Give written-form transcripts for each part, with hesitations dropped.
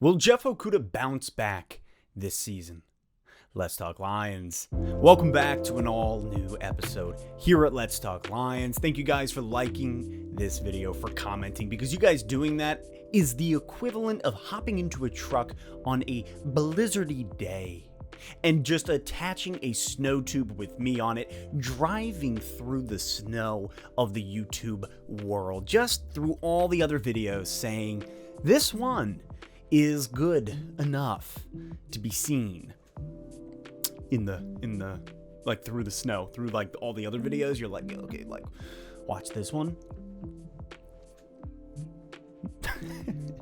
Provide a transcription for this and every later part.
Will Jeff Okduah bounce back this season? Let's Talk Lions. Welcome back to an all-new episode here at Let's Talk Lions. Thank you guys for liking this video, for commenting, because you guys doing that is the equivalent of hopping into a truck on a blizzardy day and just attaching a snow tube with me on it, driving through the snow of the YouTube world, just through all the other videos saying, this one is good enough to be seen in the like through the snow, through like all the other videos. You're like, okay, like watch this one.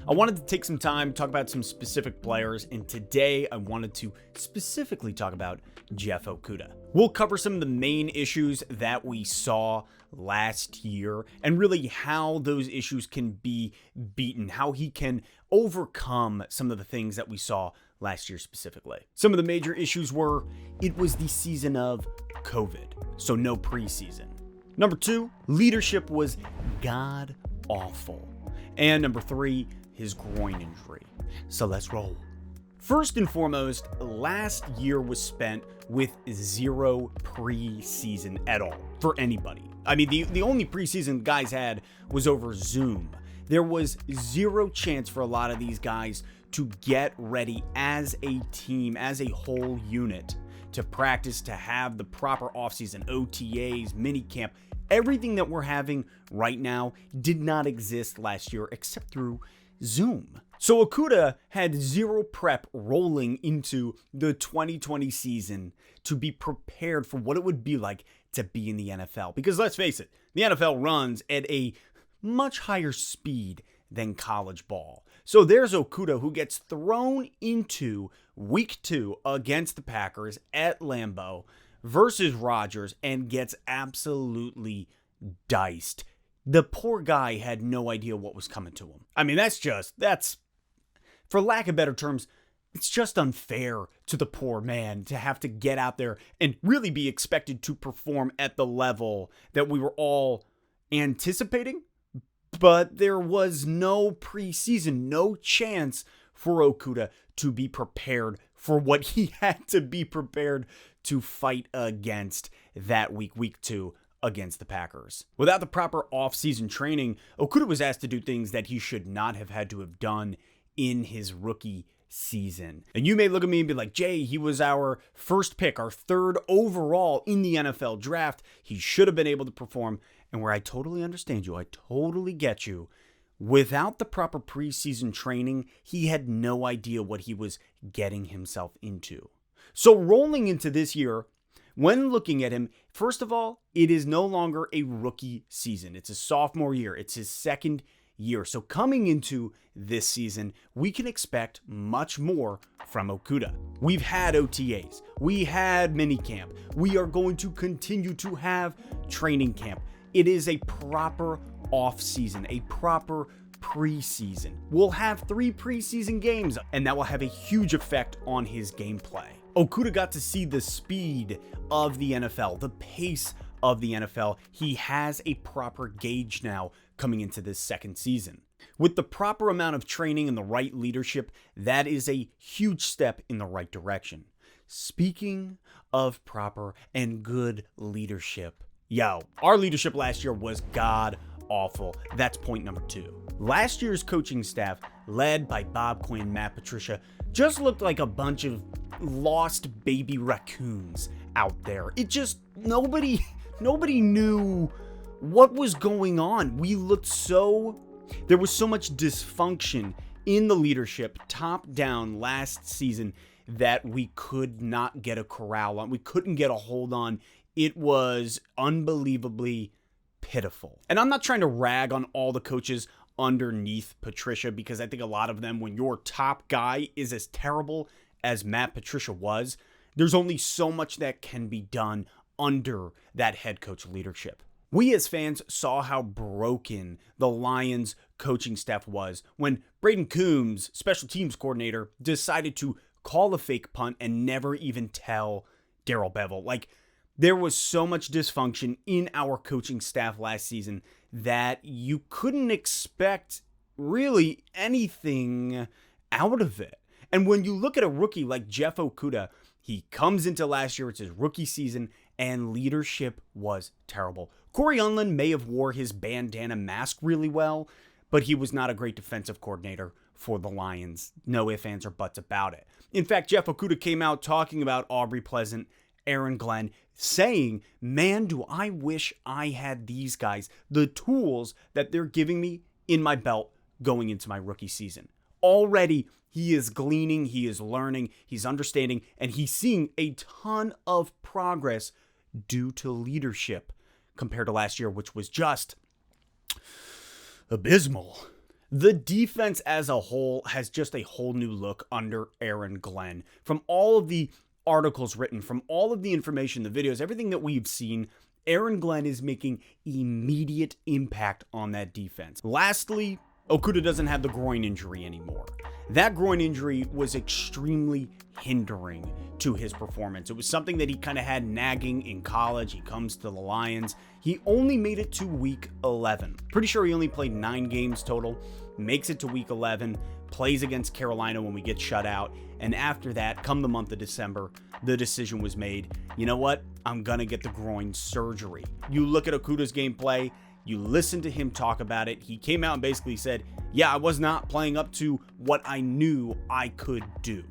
I wanted to take some time, talk about some specific players, and today I wanted to specifically talk about Jeff Okduah. We'll cover some of the main issues that we saw last year and really how those issues can be beaten, how he can overcome some of the things that we saw last year specifically. Some of the major issues were, it was the season of COVID, so no preseason. Number 2, leadership was god awful. And number 3, his groin injury. So let's roll. First and foremost, last year was spent with 0 preseason at all for anybody. I mean, the only preseason guys had was over Zoom. There was 0 chance for a lot of these guys to get ready as a team, as a whole unit, to practice, to have the proper offseason, OTAs, minicamp. Everything that we're having right now did not exist last year except through Zoom. So Okudah had 0 prep rolling into the 2020 season to be prepared for what it would be like to be in the NFL. Because let's face it, the NFL runs at a much higher speed than college ball. So there's Okudah, who gets thrown into week 2 against the Packers at Lambeau versus Rodgers and gets absolutely diced. The poor guy had no idea what was coming to him. I mean, that's, for lack of better terms, it's just unfair to the poor man to have to get out there and really be expected to perform at the level that we were all anticipating. But there was no preseason, no chance for Okudah to be prepared for what he had to be prepared to fight against that week 2 against the Packers. Without the proper off-season training, Okudah was asked to do things that he should not have had to have done in his rookie season. And you may look at me and be like, Jay, he was our first pick, our 3rd overall in the NFL draft. He should have been able to perform. And where I totally understand you, I totally get you. Without the proper preseason training, he had no idea what he was getting himself into. So rolling into this year, when looking at him, first of all, it is no longer a rookie season. It's a sophomore year. It's his 2nd year. So coming into this season, we can expect much more from Okudah. We've had OTAs. We had minicamp. We are going to continue to have training camp. It is a proper off-season, a proper preseason. We'll have 3 preseason games, and that will have a huge effect on his gameplay. Okudah got to see the speed of the NFL, the pace of the NFL. He has a proper gauge now coming into this 2nd season. With the proper amount of training and the right leadership, that is a huge step in the right direction. Speaking of proper and good leadership, our leadership last year was god awful. That's point number 2. Last year's coaching staff, led by Bob Quinn and Matt Patricia, just looked like a bunch of lost baby raccoons out there. It just, nobody knew what was going on. There was so much dysfunction in the leadership, top down last season, that we could not get a corral on. We couldn't get a hold on. It was unbelievably pitiful. And I'm not trying to rag on all the coaches underneath Patricia, because I think a lot of them, when your top guy is as terrible as Matt Patricia was, there's only so much that can be done under that head coach leadership. We as fans saw how broken the Lions coaching staff was when Braden Coombs, special teams coordinator, decided to call a fake punt and never even tell Darrell Bevell. There was so much dysfunction in our coaching staff last season that you couldn't expect really anything out of it. And when you look at a rookie like Jeff Okudah, he comes into last year, it's his rookie season, and leadership was terrible. Corey Unlin may have wore his bandana mask really well, but he was not a great defensive coordinator for the Lions. No ifs, ands, or buts about it. In fact, Jeff Okduah came out talking about Aubrey Pleasant, Aaron Glenn, saying, man, do I wish I had these guys, the tools that they're giving me in my belt going into my rookie season. Already, he is gleaning, he is learning, he's understanding, and he's seeing a ton of progress due to leadership compared to last year, which was just abysmal. The defense as a whole has just a whole new look under Aaron Glenn. From all of the articles written, from all of the information, the videos, everything that we've seen, Aaron Glenn is making immediate impact on that defense. Lastly, Okudah doesn't have the groin injury anymore. That groin injury was extremely hindering to his performance. It was something that he kind of had nagging in college. He comes to the Lions. He only made it to week 11. Pretty sure he only played 9 games total. Makes it to week 11. Plays against Carolina when we get shut out. And after that, come the month of December, the decision was made. You know what? I'm going to get the groin surgery. You look at Okudah's gameplay. You listen to him talk about it. He came out and basically said, yeah, I was not playing up to what I knew I could do.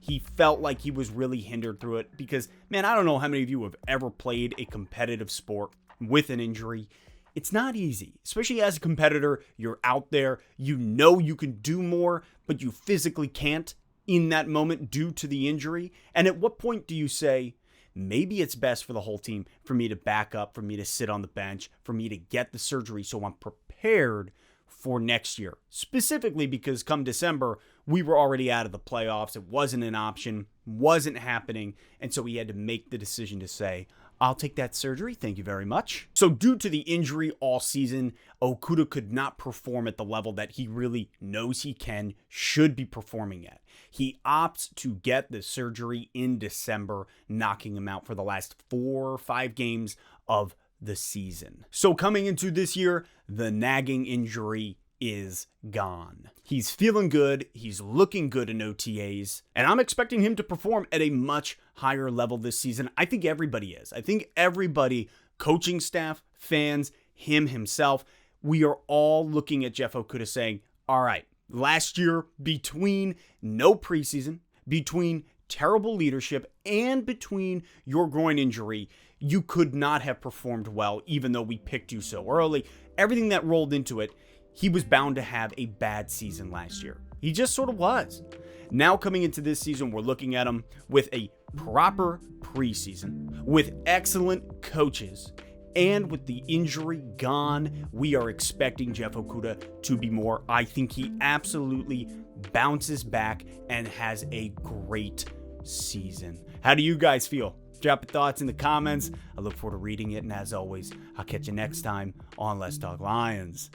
He felt like he was really hindered through it because, man, I don't know how many of you have ever played a competitive sport with an injury. It's not easy, especially as a competitor. You're out there, you know you can do more, but you physically can't in that moment due to the injury. And at what point do you say, maybe it's best for the whole team for me to back up, for me to sit on the bench, for me to get the surgery so I'm prepared for next year? Specifically because come December, we were already out of the playoffs. It wasn't an option, wasn't happening. And so he had to make the decision to say, I'll take that surgery. Thank you very much. So due to the injury all season, Okudah could not perform at the level that he really knows he should be performing at. He opts to get the surgery in December, knocking him out for the last 4 or 5 games of the season. So coming into this year, the nagging injury is gone. He's feeling good. He's looking good in OTAs. And I'm expecting him to perform at a much higher level this season. I think everybody is. I think everybody, coaching staff, fans, himself, we are all looking at Jeff Okudah saying, all right, last year, between no preseason, between terrible leadership, and between your groin injury, you could not have performed well, even though we picked you so early. Everything that rolled into it, he was bound to have a bad season last year. He just sort of was. Now coming into this season, we're looking at him with a proper preseason, with excellent coaches, and with the injury gone, we are expecting Jeff Okudah to be more. I think he absolutely bounces back and has a great season. How do you guys feel? Drop your thoughts in the comments. I look forward to reading it, and as always, I'll catch you next time on Let's Talk Lions.